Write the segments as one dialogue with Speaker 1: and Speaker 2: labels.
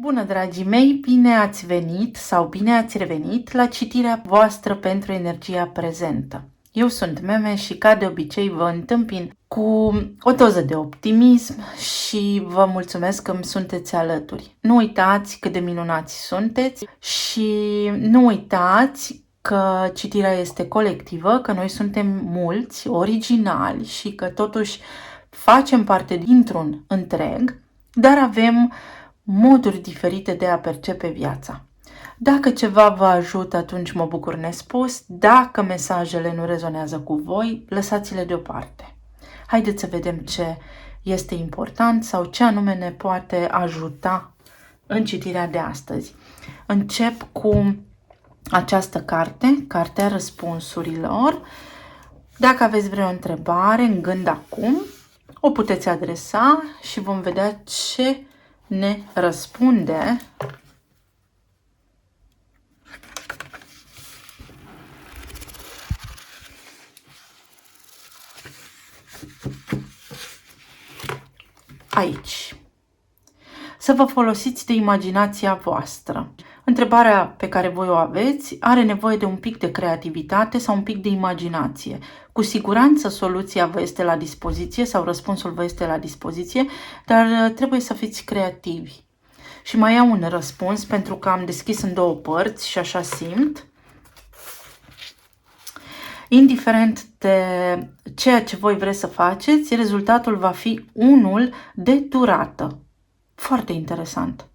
Speaker 1: Bună, dragii mei! Bine ați venit sau bine ați revenit la citirea voastră pentru energia prezentă. Eu sunt Meme și, ca de obicei, vă întâmpin cu o doză de optimism și vă mulțumesc că îmi sunteți alături. Nu uitați cât de minunați sunteți și nu uitați că citirea este colectivă, că noi suntem mulți, originali și că totuși facem parte dintr-un întreg, dar avem moduri diferite de a percepe viața. Dacă ceva vă ajută, atunci mă bucur nespus. Dacă mesajele nu rezonează cu voi, lăsați-le deoparte. Haideți să vedem ce este important sau ce anume ne poate ajuta în citirea de astăzi. Încep cu această carte, Cartea Răspunsurilor. Dacă aveți vreo întrebare în gând acum, o puteți adresa și vom vedea ce ne răspunde aici. Să vă folosiți de imaginația voastră. Întrebarea pe care voi o aveți are nevoie de un pic de creativitate sau un pic de imaginație. Cu siguranță soluția vă este la dispoziție sau răspunsul vă este la dispoziție, dar trebuie să fiți creativi. Și mai iau un răspuns pentru că am deschis în două părți și așa simt. Indiferent de ceea ce voi vreți să faceți, rezultatul va fi unul de durată. Foarte interesant.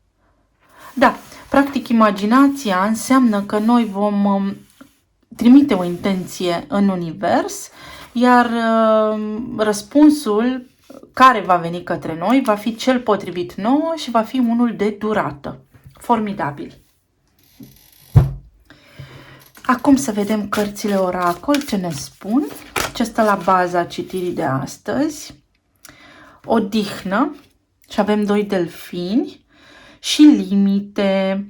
Speaker 1: Da, practic imaginația înseamnă că noi vom trimite o intenție în univers, iar răspunsul care va veni către noi va fi cel potrivit nouă și va fi unul de durată. Formidabil! Acum să vedem cărțile oracol, ce ne spun, ce stă la baza citirii de astăzi. Odihnă și avem doi delfini și limite.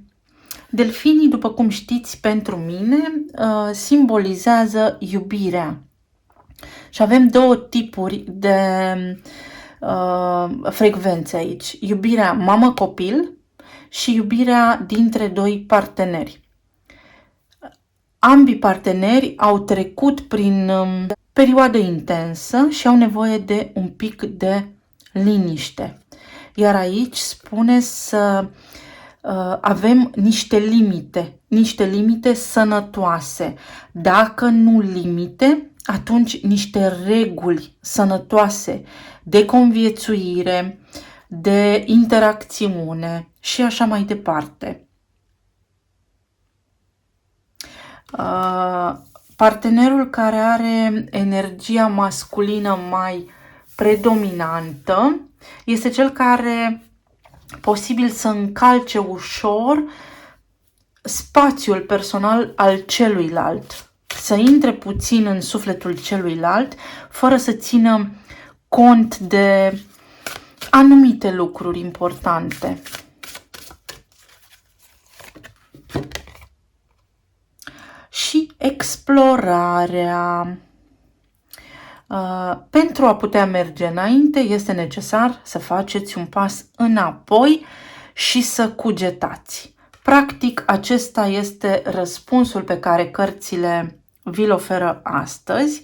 Speaker 1: Delfinii, după cum știți, pentru mine simbolizează iubirea. Și avem două tipuri de frecvențe aici. Iubirea mamă-copil și iubirea dintre doi parteneri. Ambii parteneri au trecut prin perioadă intensă și au nevoie de un pic de liniște. Iar aici spune să avem niște limite sănătoase. Dacă nu limite, atunci niște reguli sănătoase de conviețuire, de interacțiune și așa mai departe. Partenerul care are energia masculină mai predominantă este cel care posibil să încalce ușor spațiul personal al celuilalt, să intre puțin în sufletul celuilalt, fără să țină cont de anumite lucruri importante. Și explorarea. Pentru a putea merge înainte, este necesar să faceți un pas înapoi și să cugetați. Practic, acesta este răspunsul pe care cărțile vi-l oferă astăzi,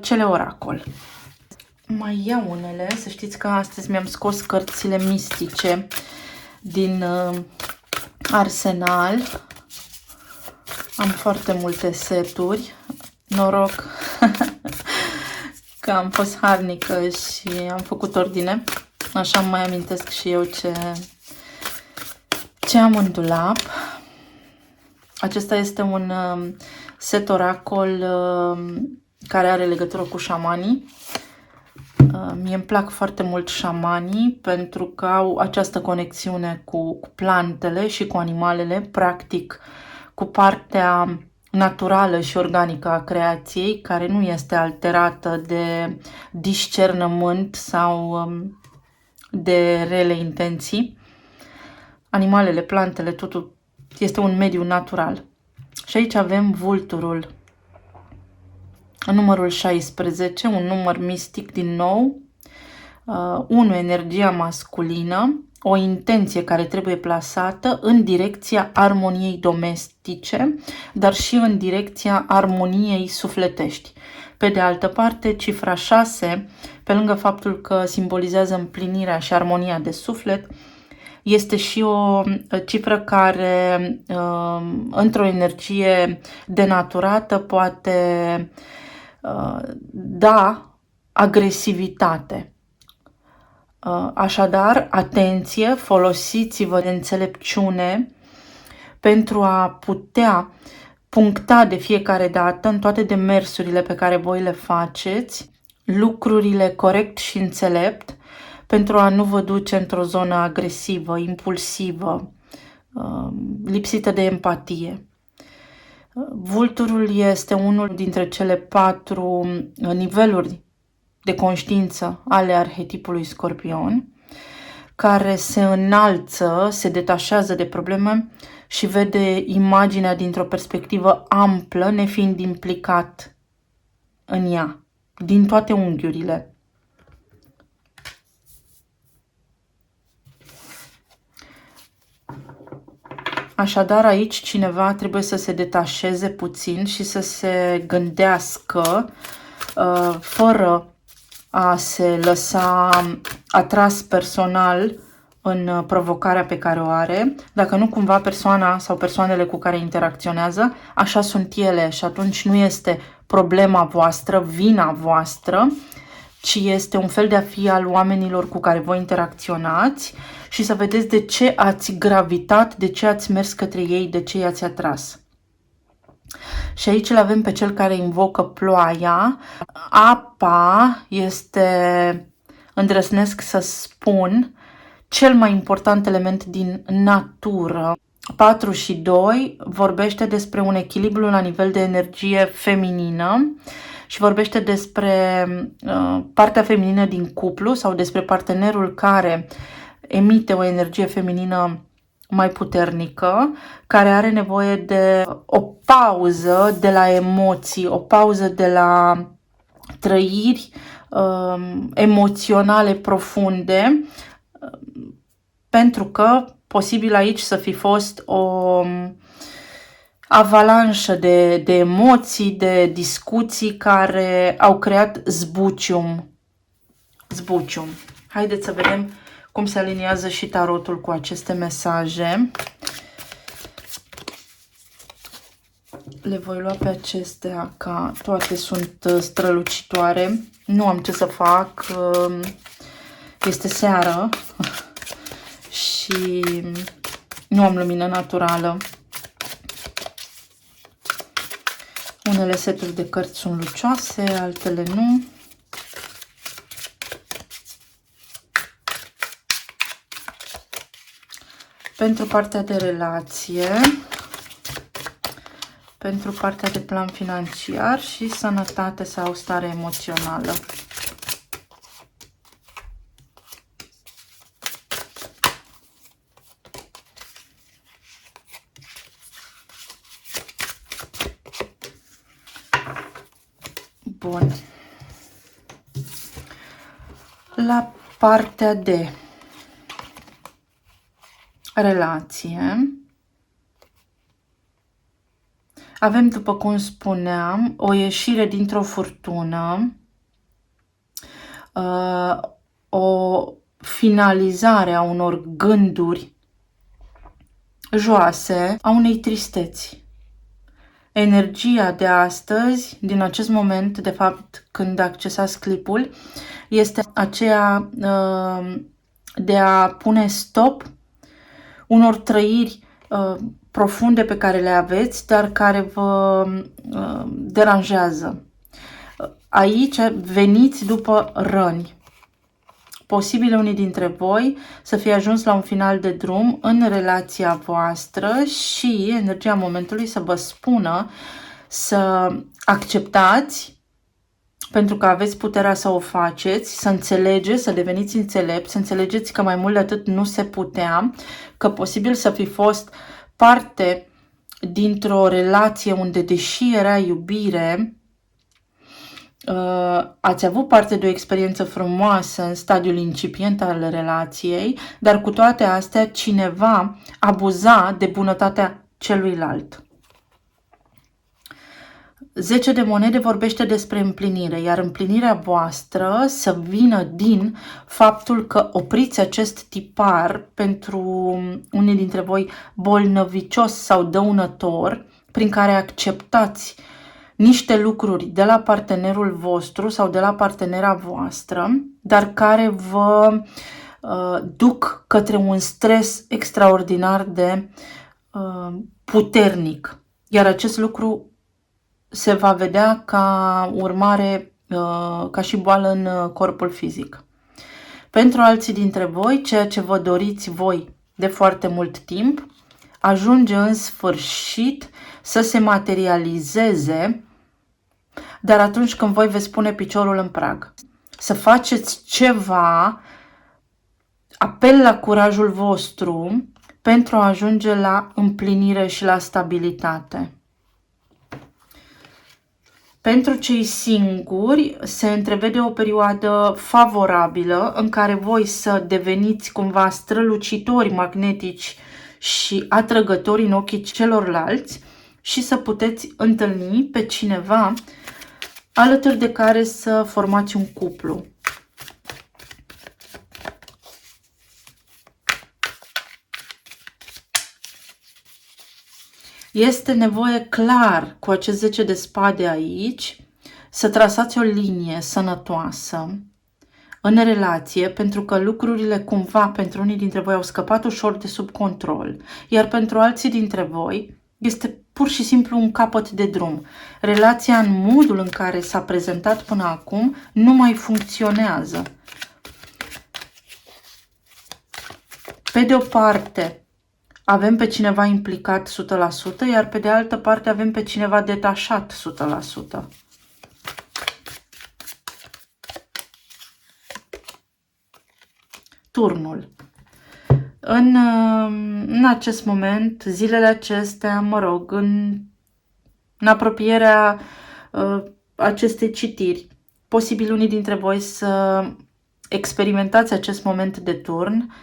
Speaker 1: cele oracol. Mai iau unele, să știți că astăzi mi-am scos cărțile mistice din arsenal. Am foarte multe seturi, noroc că am fost harnică și am făcut ordine. Așa mai amintesc și eu ce am în dulap. Acesta este un set oracol care are legătură cu șamanii. Mie îmi plac foarte mult șamanii pentru că au această conexiune cu plantele și cu animalele, practic cu partea naturală și organică a creației, care nu este alterată de discernământ sau de rele intenții. Animalele, plantele, totul este un mediu natural. Și aici avem vulturul, numărul 16, un număr mistic din nou. 1. Energia masculină, o intenție care trebuie plasată în direcția armoniei domestice, dar și în direcția armoniei sufletești. Pe de altă parte, cifra 6, pe lângă faptul că simbolizează împlinirea și armonia de suflet, este și o cifră care, într-o energie denaturată, poate da agresivitate. Așadar, atenție, folosiți-vă de înțelepciune pentru a putea puncta de fiecare dată în toate demersurile pe care voi le faceți lucrurile corect și înțelept pentru a nu vă duce într-o zonă agresivă, impulsivă, lipsită de empatie. Vulturul este unul dintre cele 4 niveluri de conștiință ale arhetipului Scorpion, care se înalță, se detașează de probleme și vede imaginea dintr-o perspectivă amplă, nefiind implicat în ea, din toate unghiurile. Așadar, aici cineva trebuie să se detașeze puțin și să se gândească fără a se lăsa atras personal în provocarea pe care o are, dacă nu cumva persoana sau persoanele cu care interacționează, așa sunt ele și atunci nu este problema voastră, vina voastră, ci este un fel de a fi al oamenilor cu care voi interacționați și să vedeți de ce ați gravitat, de ce ați mers către ei, de ce i-ați atras. Și aici îl avem pe cel care invocă ploaia. Apa este, îndrăznesc să spun, cel mai important element din natură. 4 și 2 vorbește despre un echilibru la nivel de energie feminină și vorbește despre partea feminină din cuplu sau despre partenerul care emite o energie feminină mai puternică, care are nevoie de o pauză de la emoții, o pauză de la trăiri emoționale profunde, pentru că posibil aici să fi fost o avalanșă de emoții, de discuții care au creat zbucium. Haideți să vedem cum se aliniază și tarotul cu aceste mesaje. Le voi lua pe acestea, ca toate sunt strălucitoare. Nu am ce să fac. Este seară și nu am lumină naturală. Unele seturi de cărți sunt lucioase, altele nu. Pentru partea de relație, pentru partea de plan financiar și sănătate sau stare emoțională. Bun. La partea de relație avem, după cum spuneam, o ieșire dintr-o furtună, o finalizare a unor gânduri joase, a unei tristeți. Energia de astăzi, din acest moment, de fapt, când accesați clipul, este aceea de a pune stop unor trăiri profunde pe care le aveți, dar care vă deranjează. Aici veniți după răni. Posibil unii dintre voi să fie ajuns la un final de drum în relația voastră și energia momentului să vă spună să acceptați, pentru că aveți puterea să o faceți, să înțelegeți, să deveniți înțelepți, să înțelegeți că mai mult de atât nu se putea, că posibil să fi fost parte dintr-o relație unde, deși era iubire, ați avut parte de o experiență frumoasă în stadiul incipient al relației, dar cu toate astea cineva abuza de bunătatea celuilalt. 10 de monede vorbește despre împlinire, iar împlinirea voastră să vină din faptul că opriți acest tipar pentru unii dintre voi bolnăvicios sau dăunător, prin care acceptați niște lucruri de la partenerul vostru sau de la partenera voastră, dar care vă duc către un stres extraordinar de puternic. Iar acest lucru se va vedea ca urmare, ca și boală în corpul fizic. Pentru alții dintre voi, ceea ce vă doriți voi de foarte mult timp, ajunge în sfârșit să se materializeze, dar atunci când voi veți pune piciorul în prag. Să faceți ceva, apel la curajul vostru pentru a ajunge la împlinire și la stabilitate. Pentru cei singuri se întrevede o perioadă favorabilă în care voi să deveniți cumva strălucitori, magnetici și atrăgători în ochii celorlalți și să puteți întâlni pe cineva alături de care să formați un cuplu. Este nevoie clar cu acest 10 de spade aici să trasați o linie sănătoasă în relație, pentru că lucrurile cumva pentru unii dintre voi au scăpat ușor de sub control, iar pentru alții dintre voi este pur și simplu un capăt de drum. Relația în modul în care s-a prezentat până acum nu mai funcționează. Pe de o parte, avem pe cineva implicat 100%, iar pe de altă parte avem pe cineva detașat 100%. Turnul. În acest moment, zilele acestea, mă rog, în apropierea acestei citiri, posibil unii dintre voi să experimentați acest moment de turn,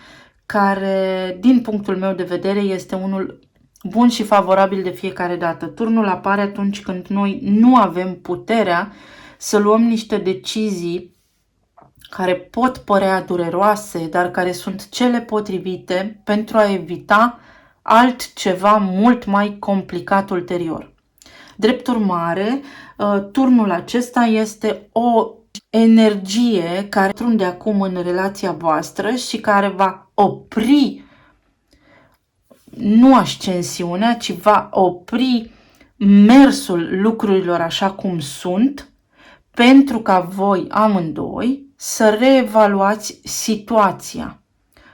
Speaker 1: care, din punctul meu de vedere, este unul bun și favorabil de fiecare dată. Turnul apare atunci când noi nu avem puterea să luăm niște decizii care pot părea dureroase, dar care sunt cele potrivite pentru a evita altceva mult mai complicat ulterior. Drept urmare, turnul acesta este o energie care trunde acum în relația voastră și care va opri nu ascensiunea, ci va opri mersul lucrurilor așa cum sunt, pentru ca voi amândoi să reevaluați situația,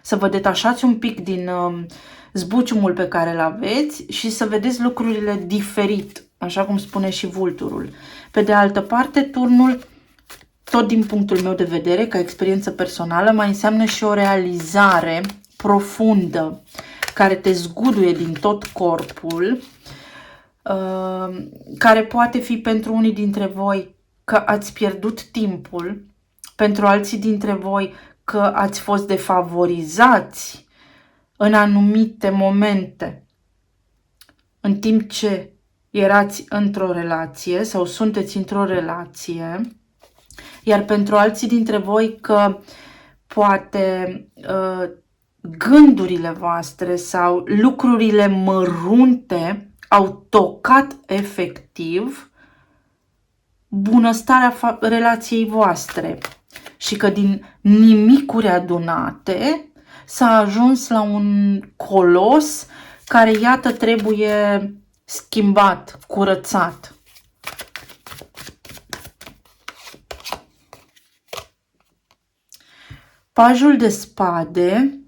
Speaker 1: să vă detașați un pic din zbuciumul pe care îl aveți și să vedeți lucrurile diferit, așa cum spune și vulturul. Pe de altă parte, turnul, tot din punctul meu de vedere, ca experiență personală, mai înseamnă și o realizare profundă, care te zguduie din tot corpul, care poate fi pentru unii dintre voi că ați pierdut timpul, pentru alții dintre voi că ați fost defavorizați în anumite momente, în timp ce erați într-o relație sau sunteți într-o relație, iar pentru alții dintre voi că poate gândurile voastre sau lucrurile mărunte au tocat efectiv bunăstarea relației voastre și că din nimicuri adunate s-a ajuns la un colos care, iată, trebuie schimbat, curățat. Pajul de spade.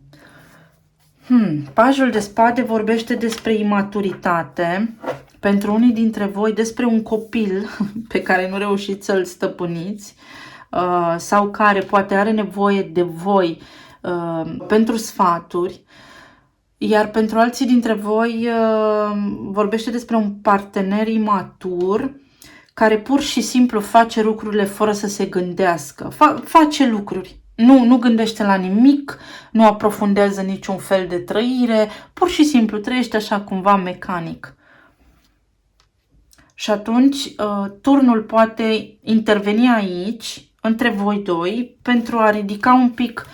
Speaker 1: Pajul de spade vorbește despre imaturitate. Pentru unii dintre voi, despre un copil pe care nu reușiți să-l stăpâniți sau care poate are nevoie de voi pentru sfaturi. Iar pentru alții dintre voi vorbește despre un partener imatur care pur și simplu face lucrurile fără să se gândească. Face lucruri. Nu gândește la nimic, nu aprofundează niciun fel de trăire, pur și simplu trăiește așa cumva mecanic. Și atunci turnul poate interveni aici, între voi doi, pentru a ridica un pic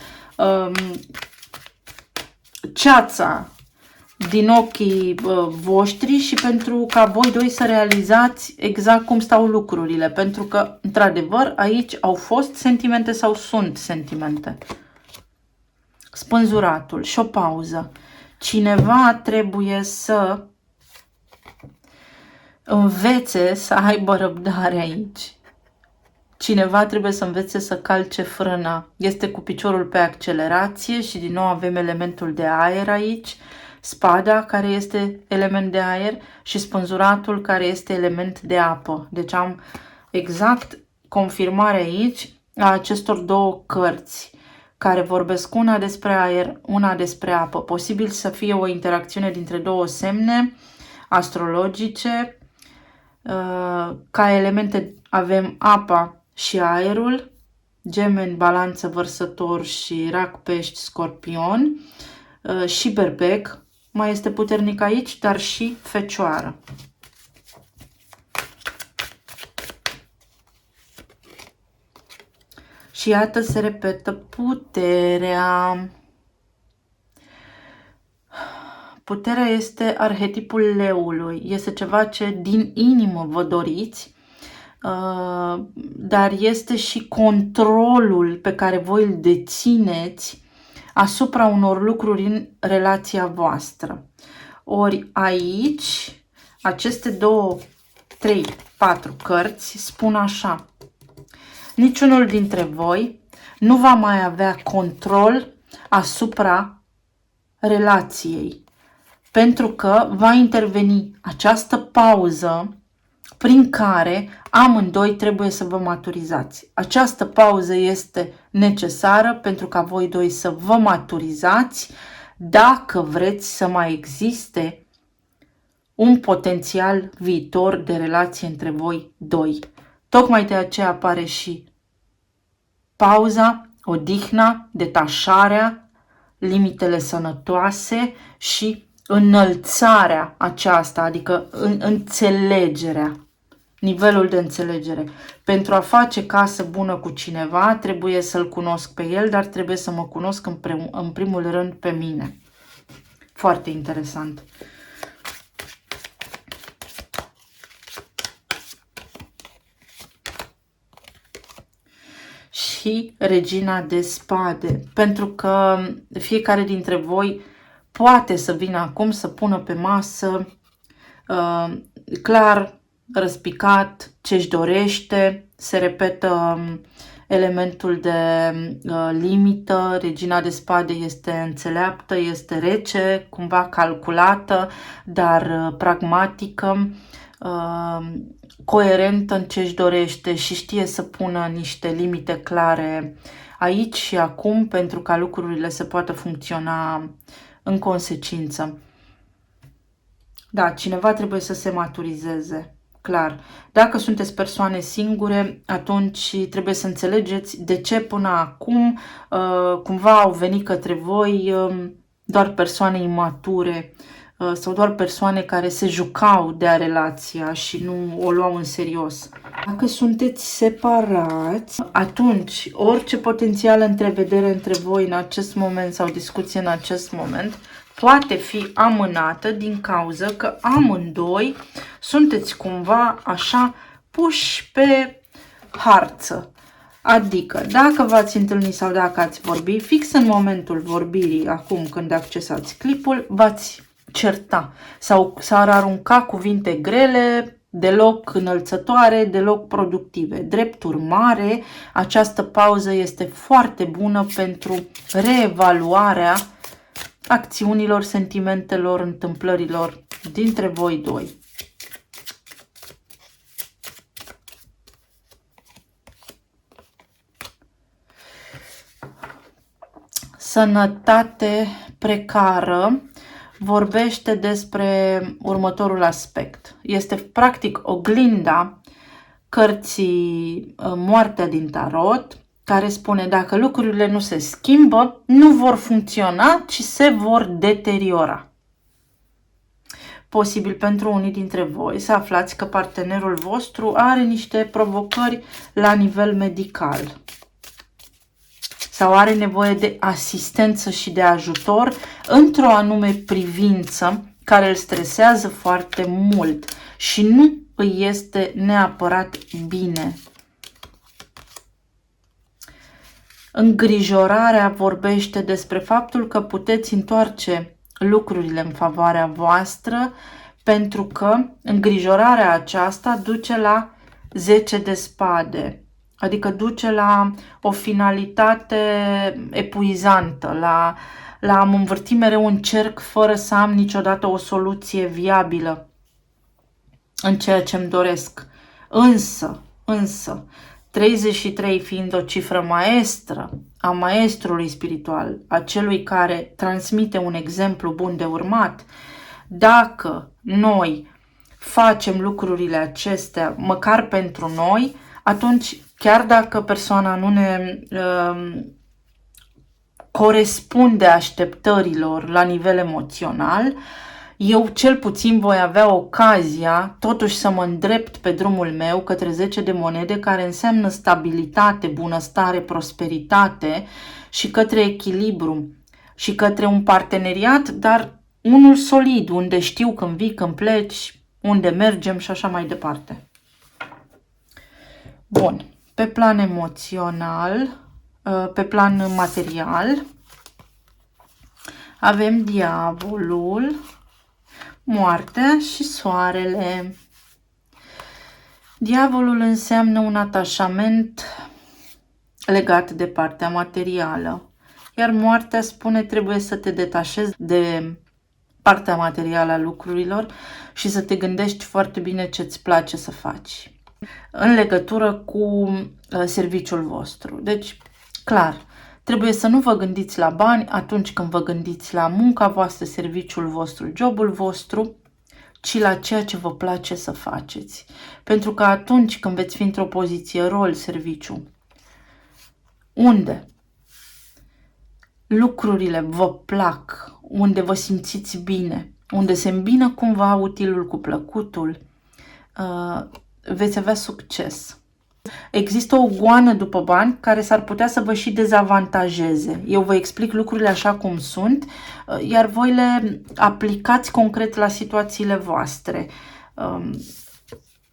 Speaker 1: ceața din ochii voștri și pentru ca voi doi să realizați exact cum stau lucrurile. Pentru că, într-adevăr, aici au fost sentimente sau sunt sentimente. Spânzuratul și o pauză. Cineva trebuie să învețe să aibă răbdare aici. Cineva trebuie să învețe să calce frâna. Este cu piciorul pe accelerație și din nou avem elementul de aer aici. Spada, care este element de aer, și spânzuratul, care este element de apă. Deci am exact confirmare aici a acestor două cărți care vorbesc una despre aer, una despre apă. Posibil să fie o interacțiune dintre două semne astrologice. Ca elemente avem apa și aerul, Gemeni, Balanță, Vărsător și Rac, Pești, Scorpion, și Berbec mai este puternic aici, dar și Fecioară. Și iată, se repetă puterea. Puterea este arhetipul leului. Este ceva ce din inimă vă doriți, dar este și controlul pe care voi îl dețineți asupra unor lucruri în relația voastră. Ori aici, aceste 2, 3, 4 cărți spun așa: niciunul dintre voi nu va mai avea control asupra relației, pentru că va interveni această pauză prin care amândoi trebuie să vă maturizați. Această pauză este necesară pentru ca voi doi să vă maturizați dacă vreți să mai existe un potențial viitor de relație între voi doi. Tocmai de aceea apare și pauza, odihna, detașarea, limitele sănătoase și înălțarea aceasta, adică înțelegerea, nivelul de înțelegere. Pentru a face casă bună cu cineva, trebuie să-l cunosc pe el, dar trebuie să mă cunosc în primul rând pe mine. Foarte interesant. Și Regina de Spade, pentru că fiecare dintre voi poate să vină acum să pună pe masă clar, răspicat, ce-și dorește. Se repetă elementul de limită. Regina de Spade este înțeleaptă, este rece, cumva calculată, dar pragmatică, coerentă în ce-și dorește și știe să pună niște limite clare aici și acum pentru ca lucrurile să poată funcționa în consecință. Da, cineva trebuie să se maturizeze, clar. Dacă sunteți persoane singure, atunci trebuie să înțelegeți de ce până acum cumva au venit către voi doar persoane imature sau doar persoane care se jucau de-a relația și nu o luau în serios. Dacă sunteți separați, atunci orice potențială întrevedere între voi în acest moment sau discuție în acest moment poate fi amânată din cauza că amândoi sunteți cumva așa puși pe harță. Adică, dacă v-ați întâlnit sau dacă ați vorbit, fix în momentul vorbirii, acum când accesați clipul, v-ați certa sau s-ar arunca cuvinte grele, deloc înălțătoare, deloc productive. Drept urmare, această pauză este foarte bună pentru reevaluarea acțiunilor, sentimentelor, întâmplărilor dintre voi doi. Sănătate precară vorbește despre următorul aspect. Este practic oglinda cărții Moartea din Tarot, care spune dacă lucrurile nu se schimbă, nu vor funcționa, ci se vor deteriora. Posibil pentru unii dintre voi să aflați că partenerul vostru are niște provocări la nivel medical sau are nevoie de asistență și de ajutor într-o anume privință care îl stresează foarte mult și nu îi este neapărat bine. Îngrijorarea vorbește despre faptul că puteți întoarce lucrurile în favoarea voastră, pentru că îngrijorarea aceasta duce la 10 de spade, adică duce la o finalitate epuizantă, la a-mi învârti mereu un cerc fără să am niciodată o soluție viabilă în ceea ce îmi doresc. Însă, 33 fiind o cifră maestră a maestrului spiritual, a celui care transmite un exemplu bun de urmat, dacă noi facem lucrurile acestea măcar pentru noi, atunci chiar dacă persoana nu ne corespunde așteptărilor la nivel emoțional, eu cel puțin voi avea ocazia totuși să mă îndrept pe drumul meu către 10 de monede, care înseamnă stabilitate, bunăstare, prosperitate și către echilibru și către un parteneriat, dar unul solid, unde știu când vii, când pleci, unde mergem și așa mai departe. Bun, pe plan emoțional, pe plan material, avem diavolul, moartea și soarele. Diavolul înseamnă un atașament legat de partea materială, iar moartea spune trebuie să te detașezi de partea materială a lucrurilor și să te gândești foarte bine ce îți place să faci în legătură cu serviciul vostru. Deci, clar, trebuie să nu vă gândiți la bani atunci când vă gândiți la munca voastră, serviciul vostru, jobul vostru, ci la ceea ce vă place să faceți. Pentru că atunci când veți fi într-o poziție rol, serviciu, unde lucrurile vă plac, unde vă simțiți bine, unde se îmbină cumva utilul cu plăcutul, veți avea succes. Există o goană după bani care s-ar putea să vă și dezavantajeze. Eu vă explic lucrurile așa cum sunt, iar voi le aplicați concret la situațiile voastre.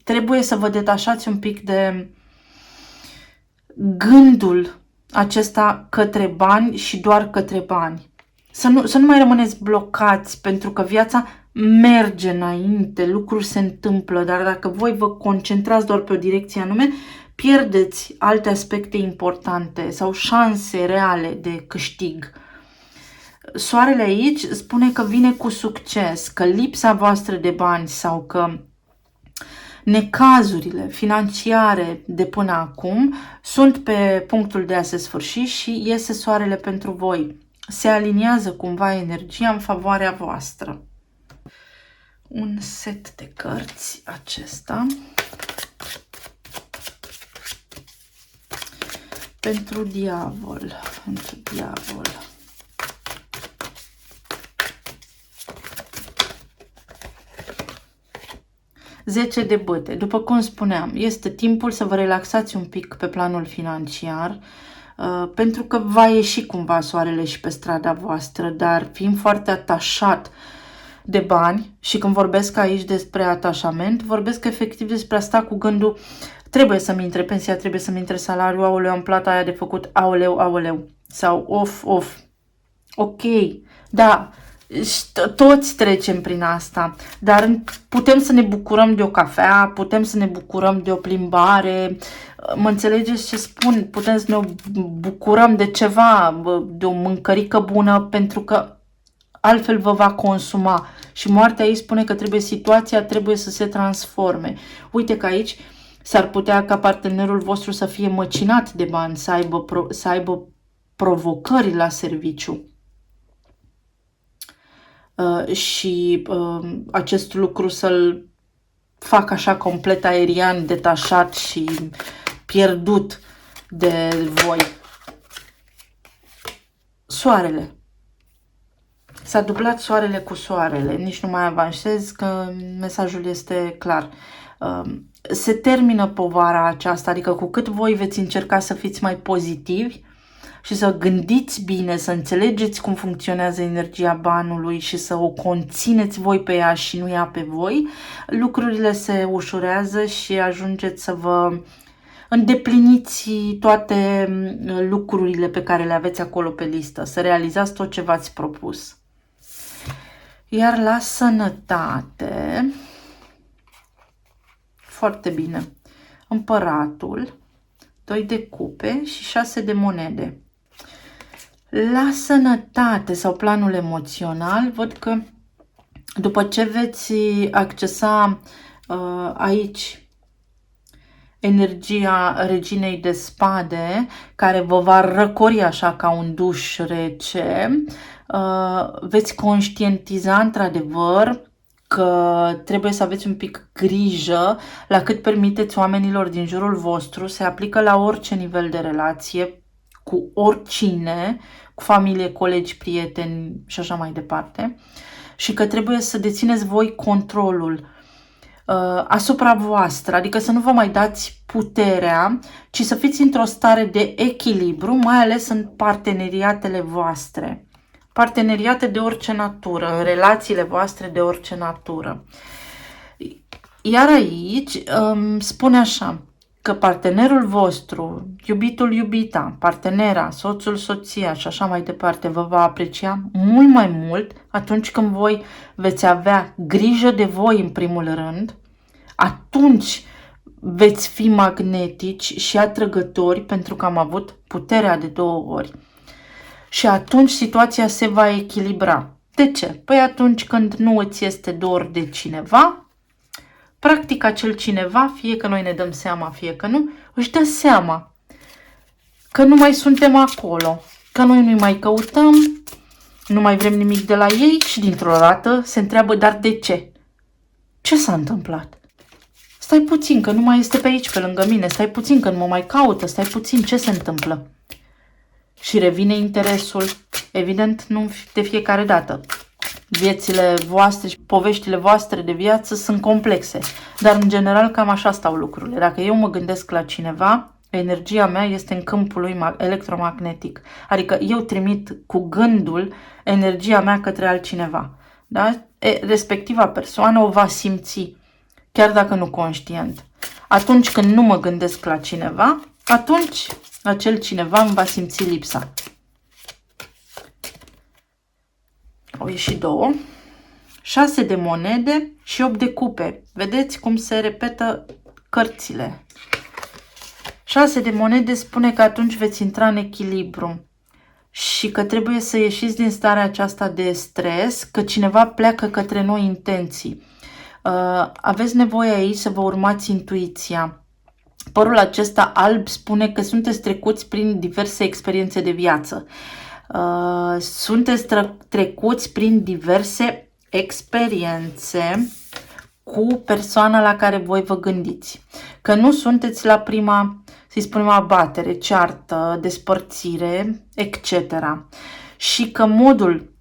Speaker 1: Trebuie să vă detașați un pic de gândul acesta către bani și doar către bani. Să nu mai rămâneți blocați, pentru că viața merge înainte, lucruri se întâmplă, dar dacă voi vă concentrați doar pe o direcție anume, pierdeți alte aspecte importante sau șanse reale de câștig. Soarele aici spune că vine cu succes, că lipsa voastră de bani sau că necazurile financiare de până acum sunt pe punctul de a se sfârși și iese soarele pentru voi. Se aliniază cumva energia în favoarea voastră. Un set de cărți acesta pentru diavol. 10 de bâte. După cum spuneam, este timpul să vă relaxați un pic pe planul financiar, pentru că va ieși cumva soarele și pe strada voastră, dar fiind foarte atașat de bani, și când vorbesc aici despre atașament, vorbesc efectiv despre a sta cu gândul trebuie să-mi intre pensia, trebuie să-mi intre salariul, aoleu, am plata aia de făcut, aoleu, sau of. Ok, da, toți trecem prin asta, dar putem să ne bucurăm de o cafea, putem să ne bucurăm de o plimbare, mă înțelegeți ce spun? Putem să ne bucurăm de ceva, de o mâncărică bună, pentru că altfel vă va consuma. Și moartea ei spune că situația trebuie să se transforme. Uite că aici s-ar putea ca partenerul vostru să fie măcinat de bani, să aibă provocări la serviciu. Și acest lucru să-l fac așa complet aerian, detașat și pierdut de voi. Soarele. S-a dublat soarele cu soarele. Nici nu mai avansez, că mesajul este clar. Se termină povara aceasta, adică cu cât voi veți încerca să fiți mai pozitivi și să gândiți bine, să înțelegeți cum funcționează energia banului și să o conțineți voi pe ea și nu ea pe voi, lucrurile se ușurează și ajungeți să vă îndepliniți toate lucrurile pe care le aveți acolo pe listă, să realizați tot ce v-ați propus. Iar la sănătate, foarte bine, Împăratul, 2 de cupe și 6 de monede. La sănătate sau planul emoțional, văd că după ce veți accesa aici energia reginei de spade, care vă va răcori așa ca un duș rece, veți conștientiza într-adevăr că trebuie să aveți un pic grijă la cât permiteți oamenilor din jurul vostru. Se aplică la orice nivel de relație, cu oricine, cu familie, colegi, prieteni și așa mai departe, și că trebuie să dețineți voi controlul asupra voastră, adică să nu vă mai dați puterea, ci să fiți într-o stare de echilibru, mai ales în parteneriatele voastre. Parteneriate de orice natură, în relațiile voastre de orice natură. Iar aici spune așa, că partenerul vostru, iubitul, iubita, partenera, soțul, soția și așa mai departe vă va aprecia mult mai mult atunci când voi veți avea grijă de voi în primul rând, atunci veți fi magnetici și atrăgători pentru că am avut puterea de 2 ori. Și atunci situația se va echilibra. De ce? Păi atunci când nu îți este dor de cineva, practic acel cineva, fie că noi ne dăm seama, fie că nu, își dă seama că nu mai suntem acolo, că noi nu-i mai căutăm, nu mai vrem nimic de la ei și dintr-o dată se întreabă, dar de ce? Ce s-a întâmplat? Stai puțin că nu mai este pe aici, pe lângă mine, stai puțin că nu mă mai caută, stai puțin, ce se întâmplă? Și revine interesul, evident, nu de fiecare dată. Viețile voastre și poveștile voastre de viață sunt complexe, dar în general cam așa stau lucrurile. Dacă eu mă gândesc la cineva, energia mea este în câmpul lui electromagnetic, adică eu trimit cu gândul energia mea către altcineva. Da? Respectiva persoană o va simți, chiar dacă nu conștient. Atunci când nu mă gândesc la cineva, atunci acel cineva îmi va simți lipsa. Au ieșit 2, 6 de monede și 8 de cupe. Vedeți cum se repetă cărțile. 6 de monede spune că atunci veți intra în echilibru și că trebuie să ieșiți din starea aceasta de stres, că cineva pleacă către noi intenții. Aveți nevoie aici să vă urmați intuiția. Părul acesta alb spune că sunteți trecuți prin diverse experiențe de viață. Sunteți trecuți prin diverse experiențe cu persoana la care voi vă gândiți. Că nu sunteți la prima, să-i spunem, abatere, ceartă, despărțire, etc. Și că modul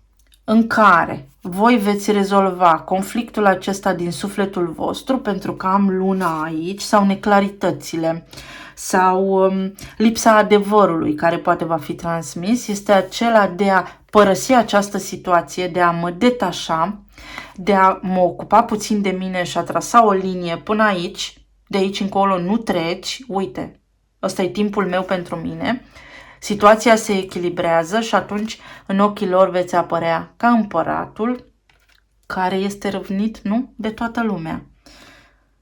Speaker 1: în care voi veți rezolva conflictul acesta din sufletul vostru, pentru că am luna aici, sau neclaritățile, sau lipsa adevărului care poate va fi transmis, este acela de a părăsi această situație, de a mă detașa, de a mă ocupa puțin de mine și a trasa o linie până aici, de aici încolo nu treci, uite, ăsta e timpul meu pentru mine. Situația se echilibrează și atunci în ochii lor veți apărea ca împăratul care este râvnit, nu? De toată lumea.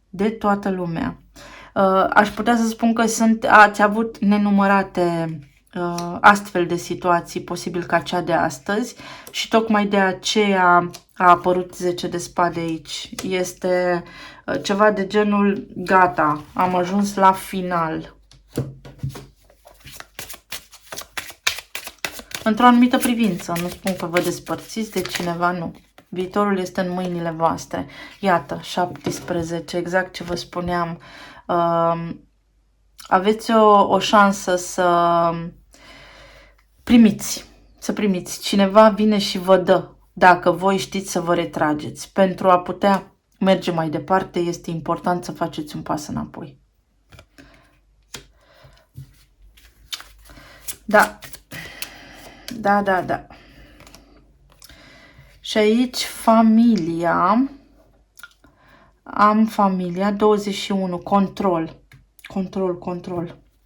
Speaker 1: De toată lumea. Aș putea să spun că ați avut nenumărate astfel de situații, posibil ca cea de astăzi, și tocmai de aceea a apărut 10 de spade aici. Este ceva de genul, gata, am ajuns la final. Într-o anumită privință, nu spun că vă despărțiți de cineva, nu. Viitorul este în mâinile voastre. Iată, 17, exact ce vă spuneam. Aveți o șansă să primiți. Cineva vine și vă dă. Dacă voi știți să vă retrageți. Pentru a putea merge mai departe, este important să faceți un pas înapoi. Da. Și aici familia. Am familia 21, control.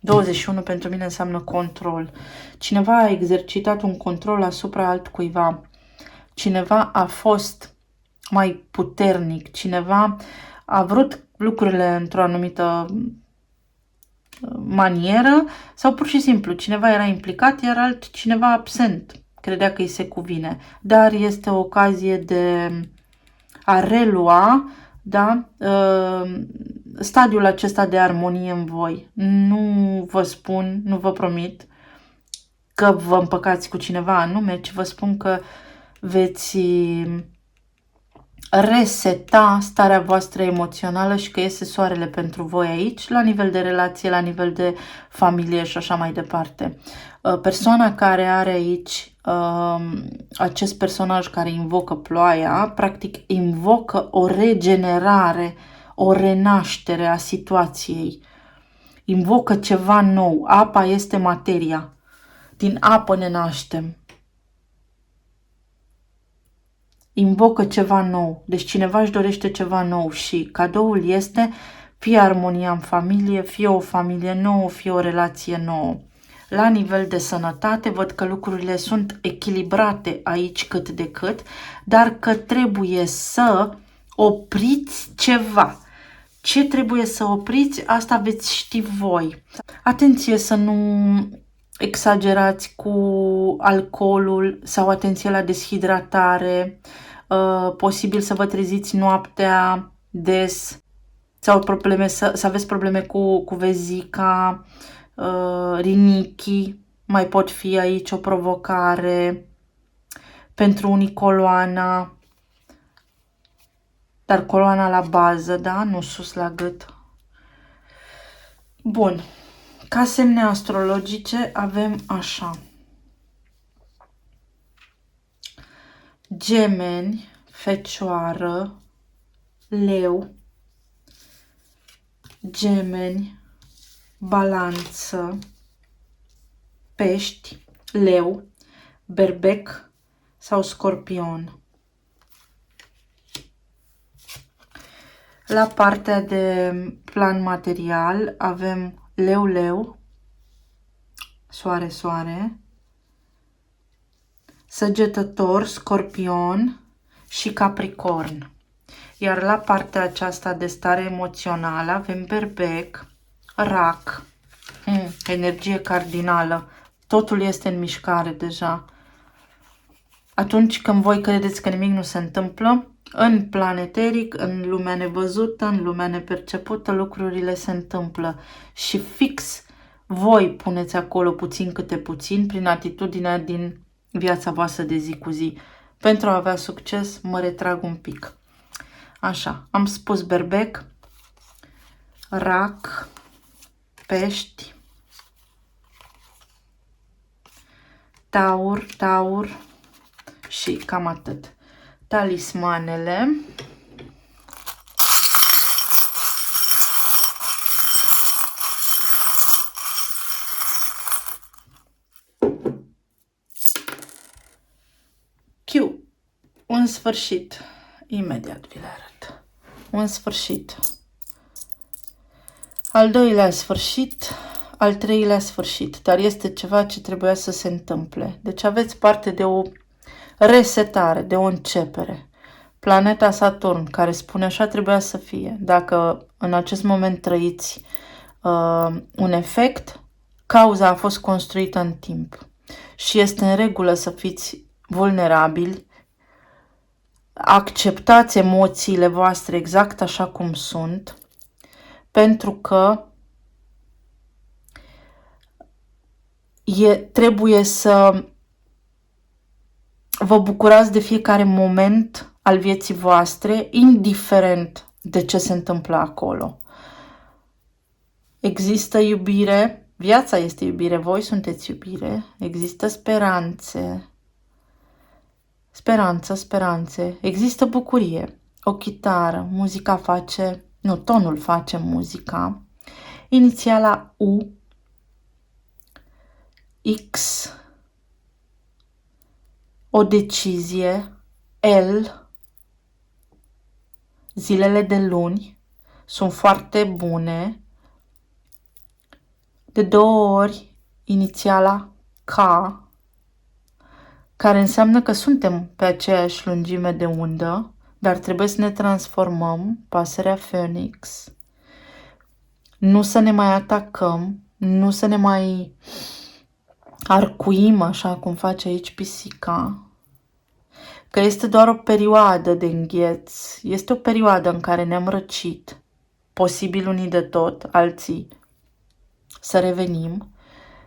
Speaker 1: 21 pentru mine înseamnă control. Cineva a exercitat un control asupra altcuiva. Cineva a fost mai puternic. Cineva a vrut lucrurile într-o anumită manieră sau pur și simplu cineva era implicat, iar altcineva absent. Credea că îi se cuvine. Dar este o ocazie de a relua, da, stadiul acesta de armonie în voi. Nu vă spun, nu vă promit că vă împăcați cu cineva anume, ci vă spun că veți reseta starea voastră emoțională și că iese soarele pentru voi aici, la nivel de relație, la nivel de familie și așa mai departe. Persoana care are aici acest personaj care invocă ploaia, practic invocă o regenerare, o renaștere a situației. Invocă ceva nou. Apa este materia. Din apă ne naștem. Invocă ceva nou. Deci cineva își dorește ceva nou și cadoul este fie armonia în familie, fie o familie nouă, fie o relație nouă. La nivel de sănătate, văd că lucrurile sunt echilibrate aici cât de cât, dar că trebuie să opriți ceva. Ce trebuie să opriți, asta veți ști voi. Atenție să nu exagerați cu alcoolul sau atenție la deshidratare. Posibil să vă treziți noaptea des sau să aveți probleme cu vezica, rinichii, mai pot fi aici o provocare, pentru unii coloana, dar coloana la bază, da? Nu sus la gât. Bun, ca semne astrologice avem așa: Gemeni, Fecioară, Leu, Gemeni, Balanță, Pești, Leu, Berbec sau Scorpion. La partea de plan material avem Leu, Soare, Săgetător, Scorpion și Capricorn. Iar la partea aceasta de stare emoțională avem Berbec, Rac, energie cardinală. Totul este în mișcare deja. Atunci când voi credeți că nimic nu se întâmplă, în plan eteric, în lumea nevăzută, în lumea nepercepută, lucrurile se întâmplă. Și fix voi puneți acolo puțin câte puțin, prin atitudinea din viața voastră de zi cu zi. Pentru a avea succes, mă retrag un pic. Așa, am spus Berbec, Rac, Pești, Taur și cam atât. Talismanele. Q. Un sfârșit. Imediat vi le arăt. Un sfârșit. Al doilea sfârșit. Al treilea sfârșit. Dar este ceva ce trebuia să se întâmple. Deci aveți parte de o resetare, de o începere. Planeta Saturn, care spune așa trebuia să fie. Dacă în acest moment trăiți un efect, cauza a fost construită în timp. Și este în regulă să fiți vulnerabili. Acceptați emoțiile voastre exact așa cum sunt, pentru că trebuie să vă bucurați de fiecare moment al vieții voastre, indiferent de ce se întâmplă acolo. Există iubire, viața este iubire, voi sunteți iubire, există speranțe, există bucurie. O chitară, muzica face, nu, tonul face muzica. Inițiala U, X, o decizie, L, zilele de luni sunt foarte bune. De 2 ori inițiala K, care înseamnă că suntem pe aceeași lungime de undă, dar trebuie să ne transformăm, pasărea Phoenix, nu să ne mai atacăm, nu să ne mai arcuim așa cum face aici pisica, că este doar o perioadă de îngheț, este o perioadă în care ne-am răcit, posibil unii de tot, alții să revenim,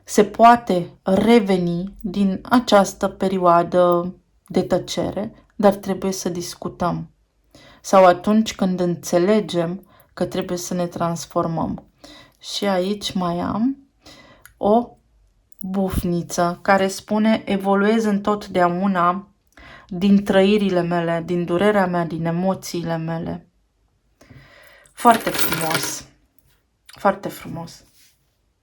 Speaker 1: se poate reveni din această perioadă de tăcere, dar trebuie să discutăm. Sau atunci când înțelegem că trebuie să ne transformăm. Și aici mai am o bufniță care spune: evoluez întotdeauna din trăirile mele, din durerea mea, din emoțiile mele. Foarte frumos. Foarte frumos.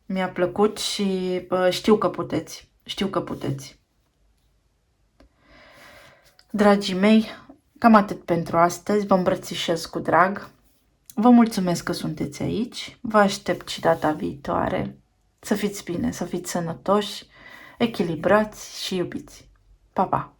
Speaker 1: Mi-a plăcut și știu că puteți. Știu că puteți. Dragii mei, cam atât pentru astăzi. Vă îmbrățișez cu drag. Vă mulțumesc că sunteți aici. Vă aștept și data viitoare. Să fiți bine, să fiți sănătoși, echilibrați și iubiți. Pa, pa!